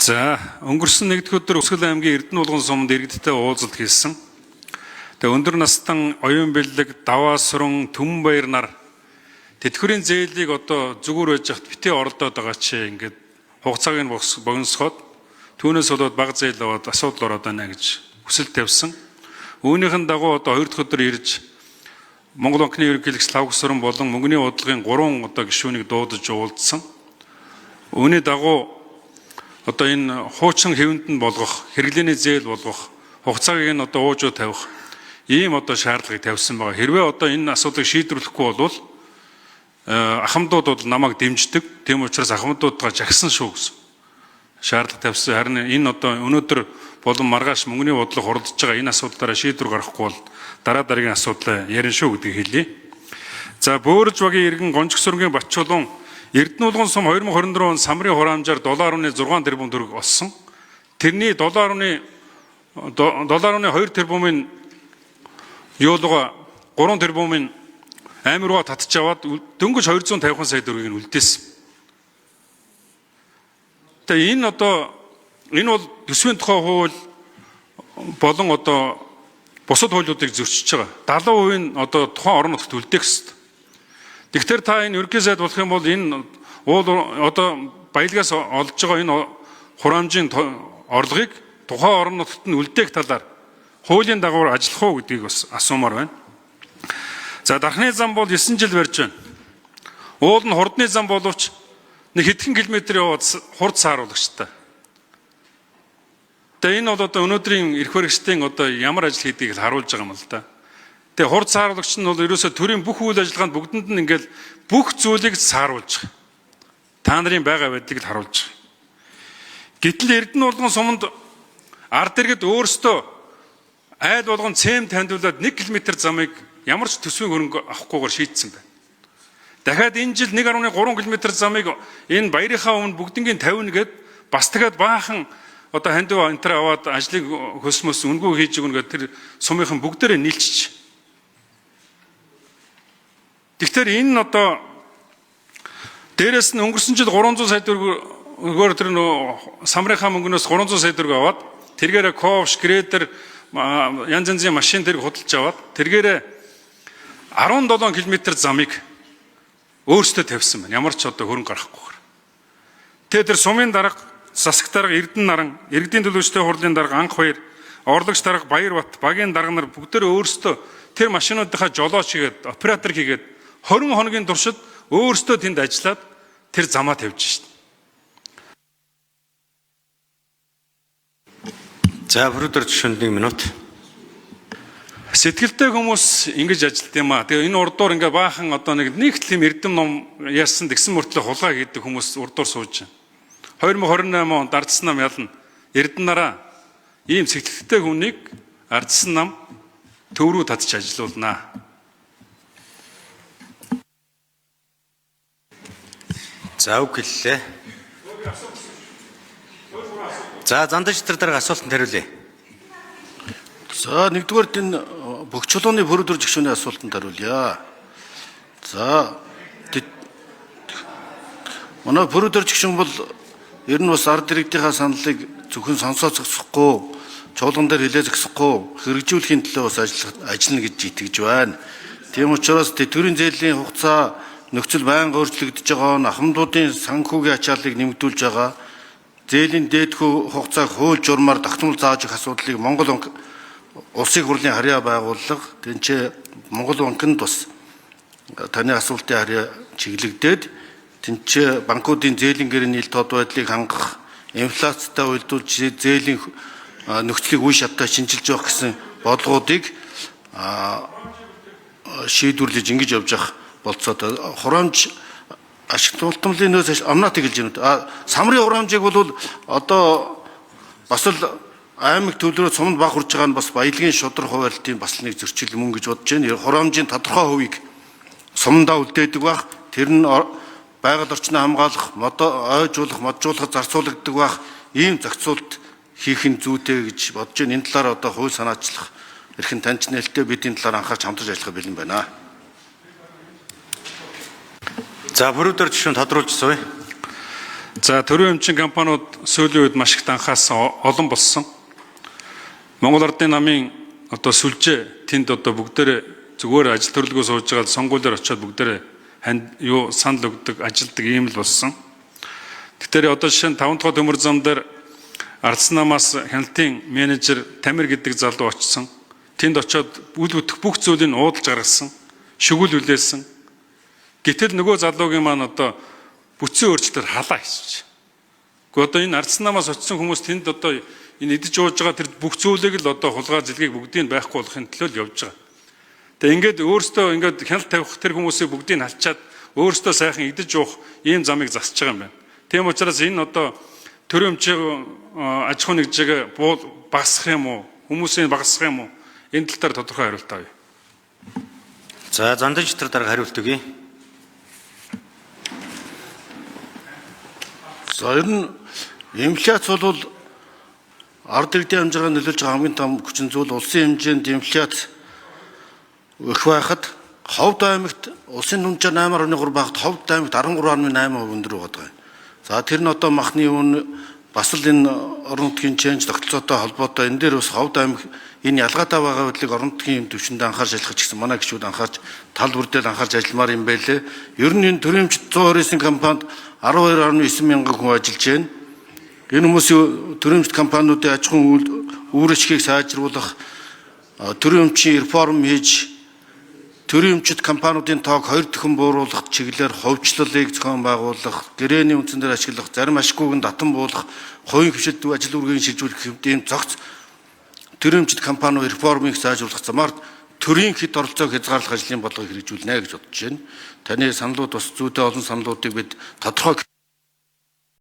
За, өнгөрсөн нэгдүгээр өдөр Өсгөл аймгийн Эрдэнэ уулган суманд иргэдтэй уулзалт хийсэн. Тэгээ өндөр настан оюун бэлэг, даваа сүрэн, Түмэн баяр нар тэтгэврийн зээлийг одоо зүгээр байж хат битээ оролдоод байгаа чи ингээд хугацааг нь богиносхоод түүнээс болоод бага зээл аваад асуудал ороод байна гэж хүсэл тавьсан. Үүнийхэн дагуу одоо 2 дахь өдөр ирж Монгол банкны ерөнхийлөгч Лавгсүрэн болон мөнгөний бодлогын 3 одоо гишүүнийг дуудаж уулзсан. Үүний дагуу одоо энэ хуучин хэвэнд нь болгох, хэрэглээний зээл болгох, хугацааг нь одоо уужуу тавих ийм одоо шаардлагыг тавьсан байгаа. Хэрвээ одоо энэ асуудлыг шийдвэрлэхгүй бол ахмадууд бол намайг дэмждэг. Тийм учраас ахмадуудгаа жагсан шүү гэсэн шаардлага тавьсан. Харин энэ одоо өнөөдөр болон маргааш мөнгөний бодлого хуралдаж байгаа энэ асуудлаараа шийдвэр гаргахгүй бол дараа дараагийн асуудлаа ярина шүү гэдгийг хэлье. За, Бөөрж багийн иргэн Гончгсүрэнгийн Батчулуун Эрдэнэ уулган сум 2024 он самрын хураамжаар 7.6 тэрбум төгрөг олсон. Тэрний 7.2 тэрбумын юулга 3 тэрбумын амиргаа татж аваад дөнгөж 250 сая төгрөгийг нь үлдээсэн. Тэгээ энэ бол төсвийн тухай хууль болон одоо бусад хуулиудыг зөрчиж байгаа. 70% нь одоо тухайн орон нутагт үлдээх ёстой. Тэгэхээр та энэ ерөнхий сайд болох юм бол энэ одоо баялагаас олж байгаа энэ хураамжийн орлогыг тухайн орон нутагт нь үлдээх талаар хуулийн дагуур ажиллах уу гэдгийг бас асуумаар байна. За, дархны зам бол 9 жил барьж байна. Уул нь хурдны зам боловч нэг хэдхэн километр яваад хурд сааруулагчтай. Тэгээ энэ бол одоо өнөөдрийн эрх баригчдын одоо ямар ажил хийдгийг харуулж байгаа юм л да. Тэгээ хурд сааруулагч нь бол ерөөсөө төрийн бүх үйл ажиллагаанд бүгдэнд нь ингээл бүх зүйлийг сааруулж байгаа. Та нарын байгаа байдлыг харуулж байгаа. Гэтэл Эрдэнэ уулган суманд ард иргэд өөрсдөө айл болгон цэм таньдуулаад 1 км замыг ямар ч төсвийн хөрөнгө авахгүйгээр шийдсэн байна. Дахиад энэ жил 1.3 км замыг энэ баярынхаа өмнө бүгднгийн 50 гээд бас тэгээд баахан одоо хандив энтер аваад ажлыг хөсмөс үнгүү хийж өгнө гэдэг тэр сумынхан бүгдээрээ нийлчих. Тэгэхээр энэ одоо дээрээс нь өнгөрсөн жил 300 сая төгрөгөөр тэр самрынхаа мөнгнөөс 300 сая төгрөг аваад тэргээрээ ковш, грейдер, янз янзын машин тэрэг худалдаж аваад тэргээрээ 17 км замыг өөрсдөө тавьсан байна. Ямар ч одоо хөрөнгө гарахгүйгээр. Тэгээ тэр сумын дарга, засаг дарга, Эрдэнэ наран, иргэдийн төлөөлөгчтэй хурлын дарга, анх баяр, орлогч дарга Баярбат, багийн дарга нар бүгдээрээ өөрсдөө тэр машинуудынхаа жолооч хийгээд, оператор хийгээд 20 хоногийн туршид өөрсдөө тэнд ажиллаад тэр замаа тавьж шин. За, бүрдэр жишээнд 1 минут. Сэтгэлтэй хүмүүс ингэж ажилт юм аа. Тэгээ энэ урдуур ингээ баахан одоо нэг тийм эрдэм ном яасан тэгсэн мөртлөө хулгай хийдэг хүмүүс урдуур сууж байна. 2028 онд ардсан нам ялна. Эрдэнэ нараа ийм сэтгэлтэй хүнийг ардсан нам төв рүү татж ажилуулнаа. За, үг хэллээ. За, зандаж тэр дарга асуултанд хариулъя. За, нэгдүгээр энэ бүх чулууны бүрдэр жигшүүний асуултанд хариулъя. За, манай бүрдэр жигшүүн бол ер нь бас ард иргэдийнхаа саналыг зөвхөн сонсоо зогсохгүй, чуулган дээр хэлээ зогсохгүй, хэрэгжүүлэхийн төлөө бас ажиллана гэж итгэж байна. Тийм учраас тэтгэврийн зээлийн хугацаа нөхцөл байнга өөрчлөгдөж байгаа, ахмадуудын санхүүгийн ачааллыг нэмэгдүүлж байгаа, зээлийн дээдхүү хугацааг хууль журмаар тогтмол зааж өгөх асуудлыг Монгол банк улсын хурлын харьяа байгууллага, тэнцээ Монгол банкнд бас таны асуултын харьяа чиглэгдээд тэнцээ банкуудын зээлийн гэрээ нийл тод байдлыг хангах, инфляцтай уялдуулж зээлийн нөхцөлийг үе шаттай шинжилж явах гэсэн бодлогуудыг шийдвэрлэж ингэж явж явах болцоод хураамж ашиг тултамлын нөөц амнат хэлж байна. Самрын хураамжийг бол одоо бас л аймаг төлрөө сумд баг хурж байгаа нь бас баялагын шудраг хуваарлтын бас нэг зөрчил мөн гэж бодож байна. Хураамжийн тодорхой хувийг сумдаа үлдээдэг байх, тэр нь байгаль орчныг хамгаалах, ойжуулах, моджуулах, зарцуулагддаг байх ийм зохицуулт хийх нь зүйтэй гэж бодож байна. Энэ талаар одоо хууль санаачлах эрхэн таньч нээлттэй бидний талаар анхаарч хамтарч ажиллах бэлэн байна. За, бүрдэр жишээн тодруулж сууя. За төрийн өмчийн компаниуд сүүлийн үед маш их анхаасан олон болсон. Монгол Ардын намын одоо сүлжээ тэнд одоо бүгдээрээ зүгээр ажил төрлөгөө сууж байгаа сонгуулиар очиод бүгдээрээ санал өгдөг, ажилдаг ийм л болсон. Тэгэхээр одоо жишээ нь 5 дахь төмөр зам дээр Ардсан намаас хяналтын менежер Тамир гэдэг залуу очсон. Тэнд очиод үл бүтэх бүх зүйлийг уудалж гаргасан, шүгэл үлээсэн. Гэтэл нөгөө залуугийн маань одоо бүтцийн өөрчлөлтөөр халаа хийчих. Гэхдээ одоо энэ Ардсан намаас очсон хүмүүс тэнд одоо энэ идэж ууж байгаа тэр бүх зүйлийг л одоо хулгай зэлгийг бүгдийг байхгүй болохын төлөө явж байгаа. Тэгээ ингээд өөрөөсөө ингээд хяналт тавих тэр хүмүүсийг бүгдийг халчаад өөрөөсөө сайхан идэж уух ийм замыг засаж байгаа юм байна. Тийм учраас энэ одоо төрийн өмчийн аж ахуйн нэгжийг багасгах юм уу? Хүмүүсийн багасгах юм уу? Энэ тал дээр тодорхой хариулт авъя. За зандан читрэр дарга хариулт өгье. За ер нь инфляц бол ард иргэдийн хэмжээгээр нөлөөлж байгаа хамгийн том хүчин зүйл улсын хэмжээнд инфляц их байхад Ховд аймагт улсын түнжээр 8.3 байхад Ховд аймагт 13.8% өндөр байгаа юм. За тэр нь одоо махны үн бас л энэ орон нутгийн ченж тогтолцоотой холбоотой энэ дээр бас Ховд аймаг энэ ялгаатай байгаа байдлыг орон нутгийн төвшөнд анхаарч ажиллах гэсэн манай гишүүд анхаарч тал бүрдэл анхаарч ажилламаар юм байлээ. Ер нь энэ төрийн өмчт 129 компанид 12.9 мянган хүн ажиллаж байна. Энэ хүмүүсийн төрийн өмчт компаниудын аж ахуйн үр ашгийг сайжруулах, төрийн өмчийн реформ хийж, төрийн өмчт компаниудын тоог 2 дахин бууруулах чиглэлээр ховчлолыг зохион байгуулах, гэрээний үндсэн дээр ашиглах, зарим ашиггүйг нь татан буулгах, хувийн хвшилт ажил үргийг шилжүүлэх хэмжээний зогц төрийн өмчт компаниуд реформыг сайжруулах замаар төрийн хэд оролцоог хязгаарлах ажлын бодлогыг хэрэгжүүлнэ гэж бодож байна. Таны саналууд бас зүйтэй олон саналуудыг бид тодорхой